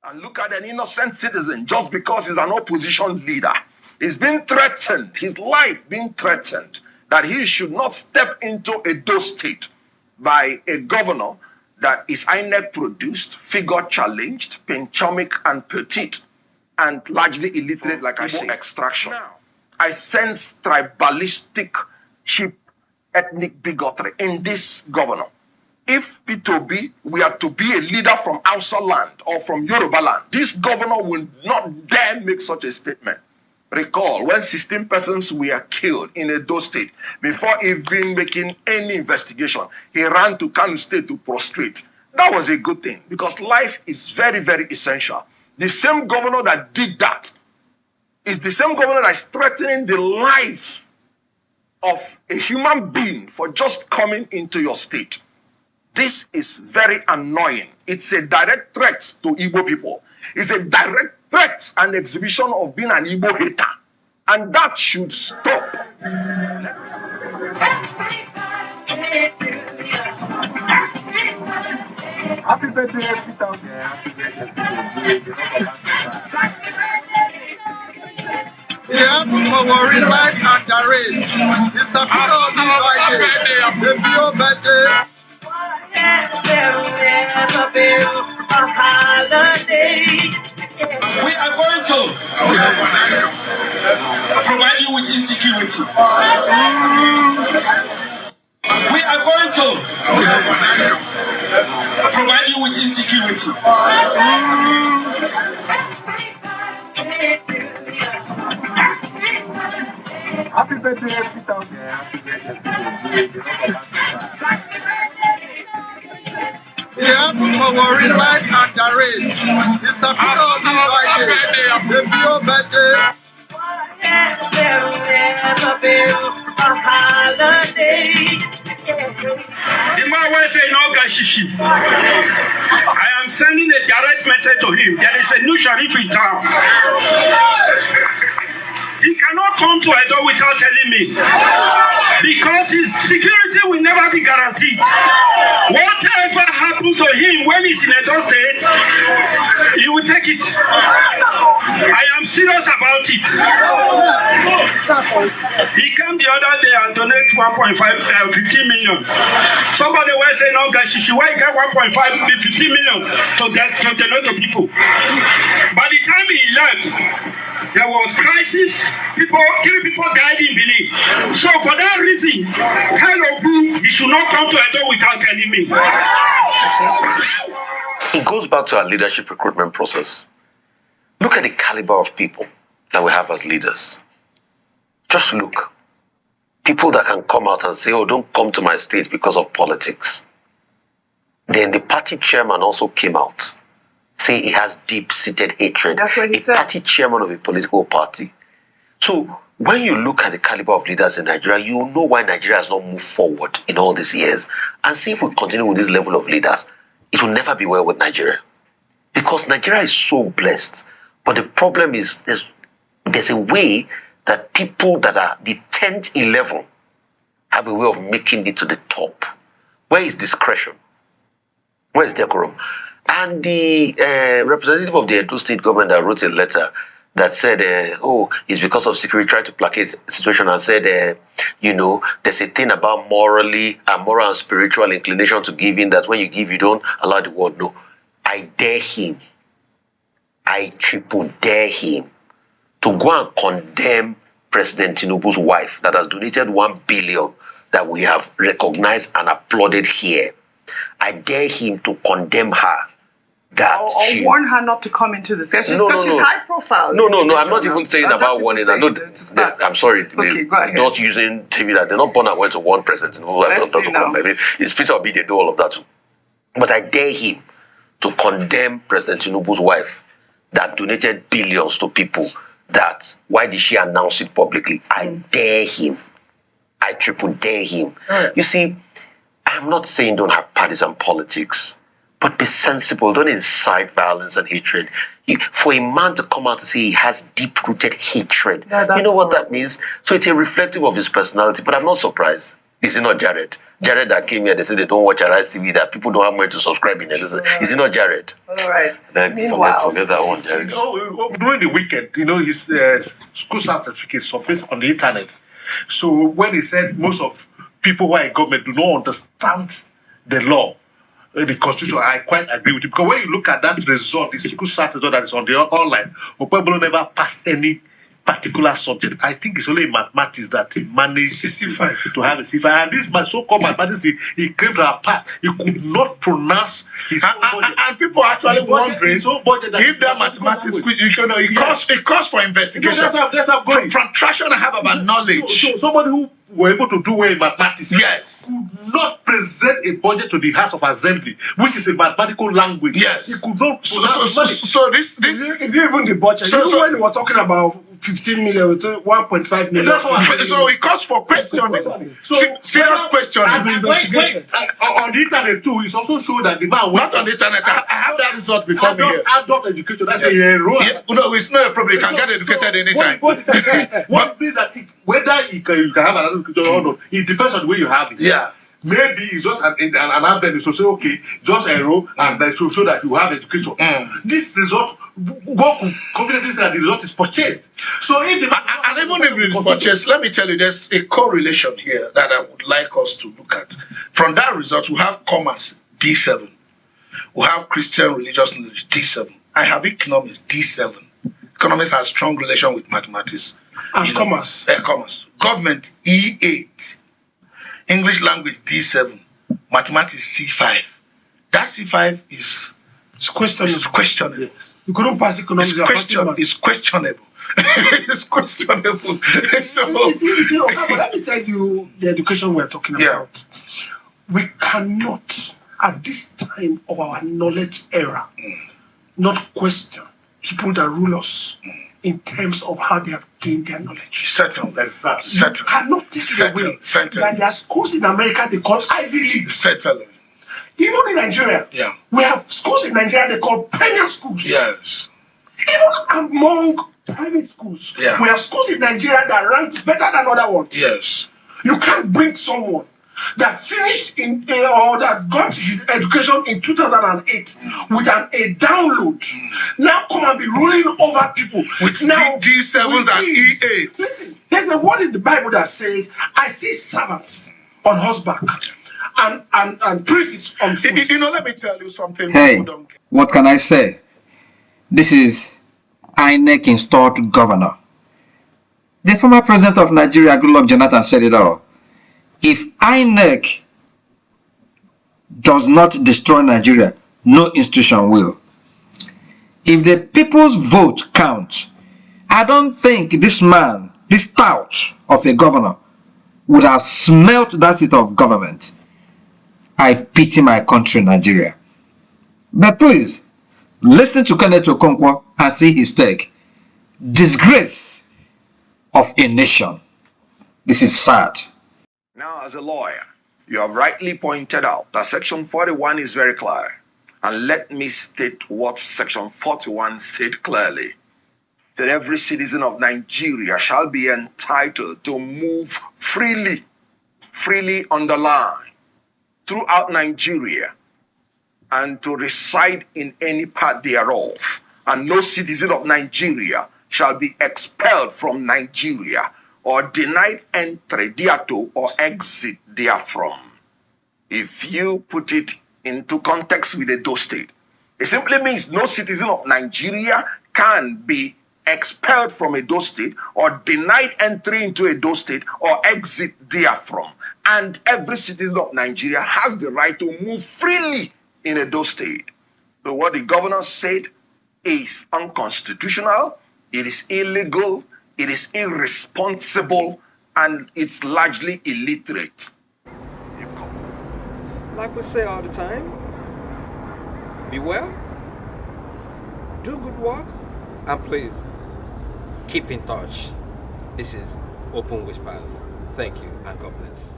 And look at an innocent citizen just because he's an opposition leader. He's been threatened, his life being threatened, that he should not step into Edo State by a governor that is INEC produced, figure challenged, penchomic and petite, and largely illiterate, like I say, extraction. Now, I sense tribalistic, cheap, ethnic bigotry in this governor. If P2B, we are to be a leader from Hausa land or from Yoruba land, this governor will not dare make such a statement. Recall, when 16 persons were killed in Edo State, before even making any investigation, he ran to Kano State to prostrate. That was a good thing, because life is very, very essential. The same governor that did that is the same governor that is threatening the life of a human being for just coming into your state. This is very annoying. It's a direct threat to Igbo people. It's a direct threat and exhibition of being an Igbo hater. And that should stop. Happy birthday, Peter. Yeah, for life and the race. Mr. Peter, the Pio birthday. We are going to provide you with insecurity. We are going to provide you with insecurity. Happy birthday, Peter. Yeah, for life and the race. Mr. Peter, the Pio birthday. The man will say no gashishi. I am sending a direct message to him. There is a new sheriff in town. He cannot come to Edo without telling me, because his security will never be guaranteed. Whatever happens to him when he's in Edo State, he will take it. I am serious about it. He came the other day and donated 15 million. Somebody will say, no, Gashishi, why you get 15 million to donate to people? By the time he left, there was crisis. 3 people died in Benin. So for that reason, tell Obu he should not come to Edo without telling me. It goes back to our leadership recruitment process. Look at the caliber of people that we have as leaders. Just look. People that can come out and say, oh, don't come to my state because of politics. Then the party chairman also came out, say he has deep-seated hatred. That's what he said. Party chairman of a political party. So when you look at the caliber of leaders in Nigeria, you know why Nigeria has not moved forward in all these years. And see, if we continue with this level of leaders, it will never be well with Nigeria. Because Nigeria is so blessed. But the problem is there's a way that people that are the 10th, 11 have a way of making it to the top. Where is discretion? Where is decorum? And the representative of the Edo State government that wrote a letter that said, it's because of security, tried to placate the situation and said, there's a thing about moral and spiritual inclination to giving, that when you give, you don't allow the world. No, I dare him. I triple dare him to go and condemn President Tinubu's wife that has donated 1 billion that we have recognized and applauded here. I dare him to condemn her. Or warn her not to come into this session because she's high profile. No, I'm not even saying about warning her. I'm sorry. Okay, go ahead. Not using TV that they're not born and went to warn President Tinubu. It's Peter Obi, they do all of that too. But I dare him to condemn President Tinubu's wife that donated billions to people. That why did she announce it publicly? I dare him. I triple dare him. Right. You see, I'm not saying don't have partisan politics, but be sensible. Don't incite violence and hatred. For a man to come out to say he has deep-rooted hatred, you know what that means? So it's a reflective of his personality, but I'm not surprised. Is it not Jared? Jared that came here, they said they don't watch Arise TV, that people don't have money to subscribe in it. Is it not Jared? All right. Then forget that one, Jared. During the weekend, his school certificate surfaced on the internet. So when he said most of people who are in government do not understand the law, the constitution, I quite agree with you. Because when you look at that result, the school certificate that is on the online, Okpebholo never passed any particular subject. I think it's only in mathematics that he managed C5 to have a C5. And this man, so-called mathematics, he claimed to have passed. He could not pronounce his own budget. And people are actually wondering if that mathematics, it calls for investigation. From traction I have about knowledge. So somebody who were able to do well in mathematics, yes, could not present a budget to the House of Assembly, which is a mathematical language. Yes, he could not. So this is even the budget. So when we were talking about 15 million with 1.5 million. So it calls for questioning. Serious questioning. On the internet too, it also showed that the man not on the internet. I have that result before me here. Adult education, that's a role. No, it's not a problem. You can get educated anytime. What it means that whether you can have an adult education or not, it depends on the way you have it. Yeah. Maybe it's just an avenue to say, okay, just enroll and to show that you have education. This result, God could confidently say that the result is purchased. So if the and even if it is purchased, let me tell you, there's a correlation here that I would like us to look at. From that result, we have commerce, D7. We have Christian religious knowledge, D7. I have economics, D7. Economics has strong relation with mathematics. And commerce. Commerce. Government, E8. English language D7, mathematics C5. That C5 is questionable. Yes. You couldn't pass economics. It's questionable. It's questionable. So, you see, okay, but let me tell you the education we're talking about. We cannot, at this time of our knowledge era, not question people that rule us in terms of how they have gained their knowledge. Settle. Exactly. You cannot take it away that there are schools in America they call Ivy League. Settle. Even in Nigeria, we have schools in Nigeria they call premier schools. Yes. Even among private schools, we have schools in Nigeria that rank better than other ones. Yes. You can't bring someone that finished or that got his education in 2008 with a download. Now come and be ruling over people. With now, G7s and E8. Listen, there's a word in the Bible that says, I see servants on horseback and princes on foot. Let me tell you something. Hey, what can I say? This is INEC installed governor. The former president of Nigeria, Goodluck Jonathan, said it all. If INEC does not destroy Nigeria, no institution will. If the people's vote counts, I don't think this man, this tout of a governor, would have smelt that seat of government. I pity my country, Nigeria. But please, listen to Kenneth Okonkwo and see his take. Disgrace of a nation. This is sad. Now, as a lawyer, you have rightly pointed out that Section 41 is very clear. And let me state what Section 41 said clearly. That every citizen of Nigeria shall be entitled to move freely on the line throughout Nigeria and to reside in any part thereof. And no citizen of Nigeria shall be expelled from Nigeria or denied entry thereto or exit therefrom. If you put it into context with Edo State, it simply means no citizen of Nigeria can be expelled from Edo State or denied entry into Edo State or exit therefrom. And every citizen of Nigeria has the right to move freely in Edo State. But what the governor said is unconstitutional, it is illegal, it is irresponsible, and it's largely illiterate. Like we say all the time, be well, do good work, and please keep in touch. This is Open Whispers. Thank you and God bless.